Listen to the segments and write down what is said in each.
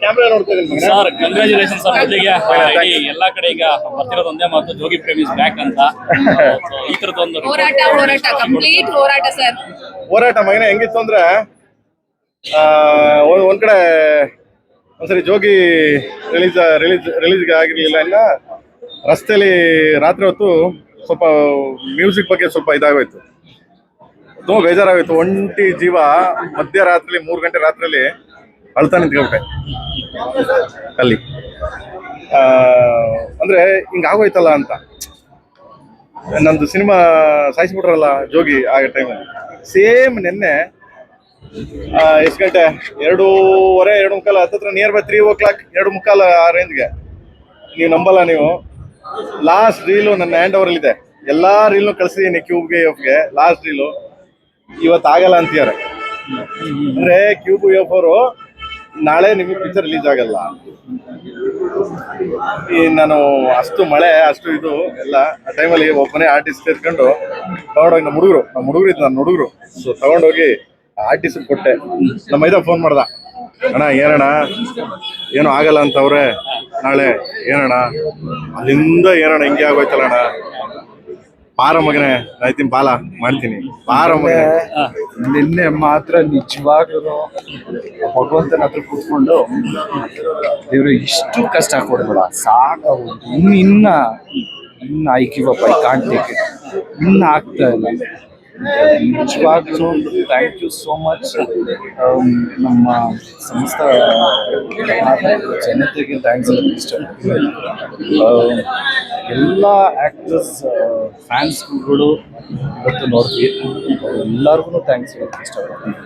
Camera ನೋಡ್ತಿದ್ದೀನಿ sir congratulation sir ಮೊದಲಿಗೆ ಎಲ್ಲಾ ಕಡೆ ಈಗ ಬರ್ತಿರೋದು ಒಂದೇ ಮಾತು ಜೋಗಿ ಪ್ರೇಮಿಸ್ ಬ್ಯಾಕ್ ಅಂತ ಈ ತರದೊಂದು ಹೋರಾಟ ಕಂಪ್ಲೀಟ್ ಹೋರಾಟ ಸರ್. ಹೋರಾಟ ಮಗನೇ ಹೆಂಗಿತ್ತು ಅಂದ್ರೆ ಒಂದ್ ಕಡೆ ಒಂದ್ಸರಿ ಜೋಗಿ ರಿಲೀಸ್ಗೆ ಆಗಿರ್ಲಿಲ್ಲ ಇನ್ನ ರಸ್ತೆಯಲ್ಲಿ ರಾತ್ರಿ ಹೊತ್ತು ಸ್ವಲ್ಪ ಮ್ಯೂಸಿಕ್ ಬಗ್ಗೆ ಸ್ವಲ್ಪ ಇದಾಗೋಯ್ತು, ತುಂಬಾ ಬೇಜಾರಾಗೋಯ್ತು. ಒಂಟಿ ಜೀವ ಮಧ್ಯರಾತ್ರಿ 3 ಗಂಟೆ ರಾತ್ರಿಯಲ್ಲಿ ಅಳ್ತಾ ನಿಂತ್ಕೊಂಡ್ಬಿಟ್ಟೆ ಅಲ್ಲಿ. ಅಂದ್ರೆ ಹಿಂಗಾಗೋಯ್ತಲ್ಲ ಅಂತ. ನಂದು ಸಿನಿಮಾ ಸಾಯಿಸ್ಬಿಟ್ರಲ್ಲ ಜೋಗಿ ಆ ಟೈಮಲ್ಲಿ. ಸೇಮ್ ನಿನ್ನೆ ಎಷ್ಟು ಗಂಟೆ 2:30 2:45 ಹತ್ತತ್ರ ನಿಯರ್ ಬೈ 3 o'clock 2:45 ಆ ರೇಂಜ್ಗೆ. ನೀವು ನಂಬಲ್ಲ ನೀವು. ಲಾಸ್ಟ್ ರೀಲು ನನ್ನ ಹ್ಯಾಂಡ್ ಓವರ್ ಇದೆ. ಎಲ್ಲಾ ರೀಲ್ನು ಕಳ್ಸಿದೀನಿ ಕ್ಯೂಬ್ಗೆ ಎಫ್ಗೆ. ಲಾಸ್ಟ್ ರೀಲು ಇವತ್ತು ಆಗಲ್ಲ ಅಂತಿದ್ದಾರೆ. ಅಂದ್ರೆ ಕ್ಯೂಬ್ ಎಫ್ ಅವರು ನಾಳೆ ನಿಮಗೆ ಪಿಕ್ಚರ್ ರಿಲೀಸ್ ಆಗಲ್ಲ. ನಾನು ಅಷ್ಟು ಮಳೆ ಅಷ್ಟು ಇದು ಎಲ್ಲ ಆ ಟೈಮಲ್ಲಿ ಒಬ್ಬನೇ ಆರ್ಟಿಸ್ಟ್ ಸೇರ್ಕೊಂಡು ತಗೊಂಡೋಗಿ ನಮ್ಮ ಹುಡುಗರು ಇದ್ದು ನನ್ನ ಹುಡುಗರು ತಗೊಂಡೋಗಿ ಆರ್ಟಿಸ್ಟ್ ಕೊಟ್ಟೆ. ನಮ್ಮ ಮೈದ ಫೋನ್ ಮಾಡ್ದ, ಅಣ್ಣ ಏನಣ್ಣ ಏನೋ ಆಗಲ್ಲ ಅಂತವ್ರೆ ನಾಳೆ ಏನಣ್ಣ, ಅಲ್ಲಿಂದ ಏನಣ್ಣ ಹಿಂಗೆ ಆಗೋಯ್ತಲ್ಲ ಅಣ್ಣ. ಬಾರ ಮಗನೇ ಆಯ್ತೀನಿ ಬಾಲ ಮಾಡ್ತೀನಿ ಬಾರ ಮಗನೇ. ನಿನ್ನೆ ಮಾತ್ರ ನಿಜವಾಗ್ಲೂ ಭಗವಂತನ ಹತ್ರ ಕೂತ್ಕೊಂಡು ದೇವ್ರು ಇಷ್ಟು ಕಷ್ಟ ಕೊಡ್ಬೇಡ ಸಾಕಾಗೋದು, ಇನ್ನ I give up, I can't take it, ಇನ್ನ ಆಗ್ತಾ ಇಲ್ಲ. ನಿಜವಾಗ್ಲೂ ಥ್ಯಾಂಕ್ ಯು ಸೋ ಮಚ್. ನಮ್ಮ ಸಂಸ್ಥೆ ಜನತೆಗೆ ಥ್ಯಾಂಕ್ಸ್ ಇಷ್ಟಪಡ್ತೀನಿ. ಎಲ್ಲ ಆ್ಯಕ್ಟರ್ಸ್ ಫ್ಯಾನ್ಸ್ಗಳು ಇವತ್ತು ನೋಡ್ತೀವಿ, ಎಲ್ಲರಿಗೂ ಥ್ಯಾಂಕ್ಸ್ ಹೇಳೋಕ್ಕೆ ಇಷ್ಟಪಡ್ತೀನಿ.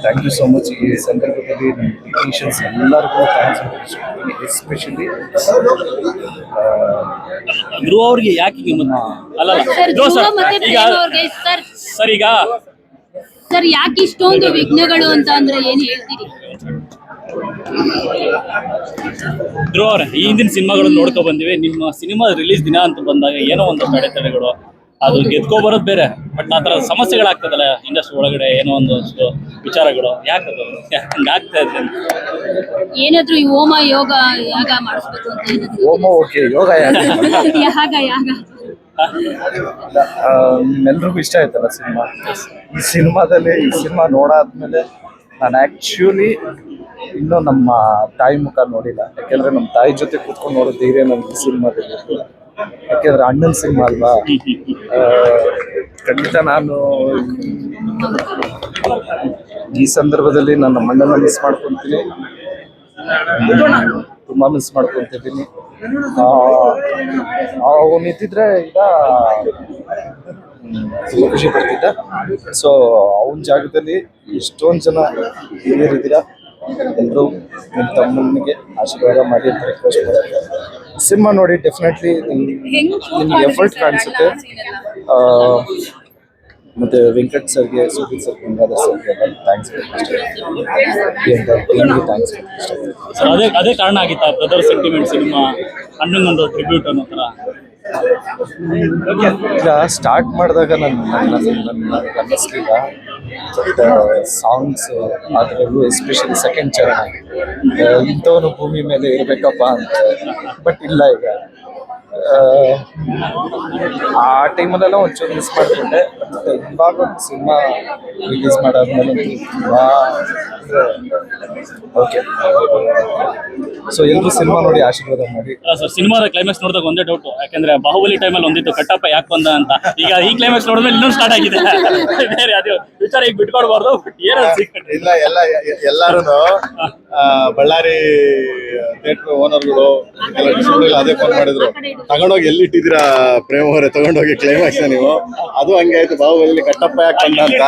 Thank you so much. ಈ ಸಂದರ್ಭದಲ್ಲಿ ನಮ್ಮ ಟೆಕ್ನಿಷಿಯನ್ಸ್ ಎಲ್ಲರಿಗೂ ಥ್ಯಾಂಕ್ಸ್ ಹೇಳೋಕ್ಕೆ ಇಷ್ಟಪಡ್ತೀನಿ. ಎಸ್ಪೆಷಲಿ ಧ್ರುವ ಅವ್ರಿಗೆ ಯಾಕೆ ಅಲ್ಲ ಸರ್ ಈಗ ಸರ್ ಯಾಕೆ ಇಷ್ಟೊಂದು ವಿಘ್ನಗಳು ಅಂತ ಅಂದ್ರೆ ಏನ್ ಹೇಳ್ತೀರಿ? ಧ್ರುವ ಅವ್ರೆ, ಈ ಹಿಂದಿನ ಸಿನಿಮಾಗಳು ನೋಡ್ಕೊ ಬಂದಿವಿ. ನಿಮ್ಮ ಸಿನಿಮಾ ರಿಲೀಸ್ ದಿನ ಅಂತ ಬಂದಾಗ ಏನೋ ಒಂದಷ್ಟು ಅಡೆತಡೆಗಳು, ಅದು ಗೆದ್ಕೊ ಬರೋದು ಬೇರೆ, ಬಟ್ ಆ ಥರ ಸಮಸ್ಯೆಗಳಾಗ್ತದಲ್ಲ ಇಂಡಸ್ಟ್ರಿ ಒಳಗಡೆ, ಏನೋ ಒಂದಷ್ಟು ವಿಚಾರಗಳು ಯಾಕದು ಹಂಗಾಗ್ತಾ ಇದೆ? ಏನಾದ್ರು ಈ ಹೋಮ ಯೋಗ ಯಾಗ ಮಾಡಿಸ್ಬೇಕು ಅಂತ ಏನಾದ್ರು? ಹೋಮ ಓಕೆ, ಯೋಗ ಯಾಗ ನಿಮ್ಮೆಲ್ರಿಗೂ ಇಷ್ಟ ಆಯ್ತಲ್ಲ ಸಿನಿಮಾ. ಈ ಸಿನಿಮಾ ನೋಡಾದ್ಮೇಲೆ ನಾನು ಆ್ಯಕ್ಚುಲಿ ಇನ್ನೂ ನಮ್ಮ ತಾಯಿ ಮುಖ ನೋಡಿಲ್ಲ. ಯಾಕೆಂದರೆ ನಮ್ಮ ತಾಯಿ ಜೊತೆ ಕೂತ್ಕೊಂಡು ನೋಡೋ ಧೈರ್ಯ ನನಗೆ ಈ ಸಿನಿಮಾದಲ್ಲಿ. ಯಾಕೆಂದರೆ ಅಣ್ಣನ ಸಿನಿಮಾ ಅಲ್ವಾ, ಖಂಡಿತ ನಾನು ಈ ಸಂದರ್ಭದಲ್ಲಿ ನನ್ನ ಅಣ್ಣನ ಮಿಸ್ ಮಾಡ್ಕೊತೀನಿ, ತುಂಬ ಮಿಸ್ ಮಾಡ್ಕೊತಿದ್ದೀನಿ. ಅವನಿದ್ದಿದ್ರೆ ಈಗ ತುಂಬ ಖುಷಿ ಪಡ್ತಿದ್ದ. ಸೊ ಅವನ ಜಾಗದಲ್ಲಿ ಎಷ್ಟೊಂದು ಜನ ಹಿರಿಯರಿದ್ದೀರಾ, ಎಲ್ಲರೂ ನಿಮ್ಮ ತಮ್ಮನಿಗೆ ಆಶೀರ್ವಾದ ಮಾಡಿ ಅಂತ ರಿಕ್ವೆಸ್ಟ್ ಮಾಡ್ತಾರೆ. ಸಿನಿಮಾ ನೋಡಿ ಡೆಫಿನೆಟ್ಲಿ ನಿಮ್ಗೆ ಎಫರ್ಟ್ ಕಾಣಿಸುತ್ತೆ. ಮತ್ತು ವೆಂಕಟ್ ಸರ್ಗೆ, ಸುದೀಪ್ ಸರ್, ಗಂಗಾಧರ್ ಸರ್ಗೆ ಥ್ಯಾಂಕ್ಸ್ ಥ್ಯಾಂಕ್ಸ್. ಅದೇ ಕಾರಣ ಆಗಿತ್ತಾ ಬ್ರದರ್ ಸೆಂಟಿಮೆಂಟ್ ಸಿನಿಮಾ ಅಣ್ಣನೊಂದು ಟ್ರಿಬ್ಯೂಟ್ ಅನ್ನೋ ಥರ? ಈಗ ಸ್ಟಾರ್ಟ್ ಮಾಡಿದಾಗ ನನಗೆ ಅನ್ನಿಸ್ಲಿಲ್ಲ, ಬಟ್ ಸಾಂಗ್ಸ್ ಅದರಲ್ಲೂ ಎಸ್ಪೆಷಲಿ ಸೆಕೆಂಡ್ ಚರಣ ಇಂಥವನು ಭೂಮಿ ಮೇಲೆ ಇರಬೇಕಪ್ಪ ಅಂತ. ಬಟ್ ಇಲ್ಲ, ಈಗ ಆ ಟೈಮಲ್ಲೆಲ್ಲ ಒಂಚೂರು ಮಿಸ್ ಮಾಡಿಕೊಂಡೆ. ಬಟ್ ಇವಾಗ ಒಂದು ಸಿನಿಮಾ ರಿಲೀಸ್ ಮಾಡಾದ್ಮೇಲೆ ಓಕೆ. ಸೊ ಎಲ್ಲರೂ ಸಿನಿಮಾ ನೋಡಿ ಆಶೀರ್ವಾದ ಮಾಡಿ. ಸರ್ ಸಿನಿಮಾದ ಕ್ಲೈಮ್ಯಾಕ್ಸ್ ನೋಡಿದಾಗ ಒಂದೇ ಡೌಟ್, ಯಾಕಂದ್ರೆ ಬಾಹುಬಲಿ ಟೈಮಲ್ಲಿ ಒಂದಿತ್ತು ಕಟ್ಟಪ್ಪ ಯಾಕೆ ಬಂದ ಅಂತ. ಈಗ ಈ ಕ್ಲೈಮ್ಯಾಕ್ಸ್ ನೋಡಿದ್ರೆ ಇನ್ನೊಂದು ಸ್ಟಾರ್ಟ್ ಆಗಿದೆ. ಬೇರೆ ಅದೇ ವಿಚಾರ ಈಗ ಬಿಟ್ಕೊಡ್ಬಾರ್ದು, ಬಟ್ ಏನೋ ಇಲ್ಲ ಎಲ್ಲಾರು ಬಳ್ಳಾರಿ ಥಿಯೇಟರ್ ಓನರ್ಗಳು ಅದೇ ಫೋನ್ ಮಾಡಿದ್ರು, ತಗೊಂಡೋಗಿ ಎಲ್ಲಿಟ್ಟಿದ್ದೀರಾ ಪ್ರೇಮ ಅವರೇ, ತಗೊಂಡೋಗಿ ಕ್ಲೈಮ್ಯಾಕ್ಸ್ ನೀವು. ಅದು ಹಂಗೆ ಆಯ್ತು, ಬಾಹುಬಲಿ ಕಟ್ಟಪ್ಪ ಯಾಕೆ ಬಂದ ಅಂತ.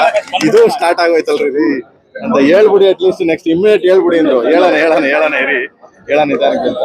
ಇದು ಸ್ಟಾರ್ಟ್ ಆಗೋಯ್ತಲ್ರಿ ಅಂತ ಹೇಳ್ಬಿಡಿ, ಅಟ್ಲೀಸ್ಟ್ ನೆಕ್ಸ್ಟ್ ಇಮ್ಮಿಡಿಯೇಟ್ ಹೇಳ್ಬಿಡಿ ಅಂದ್ರು. ಹೇಳೋಣ ಇರಿ, ಹೇಳೋಣ ನಿಧಾನಕ್ಕೆ ಅಂತ.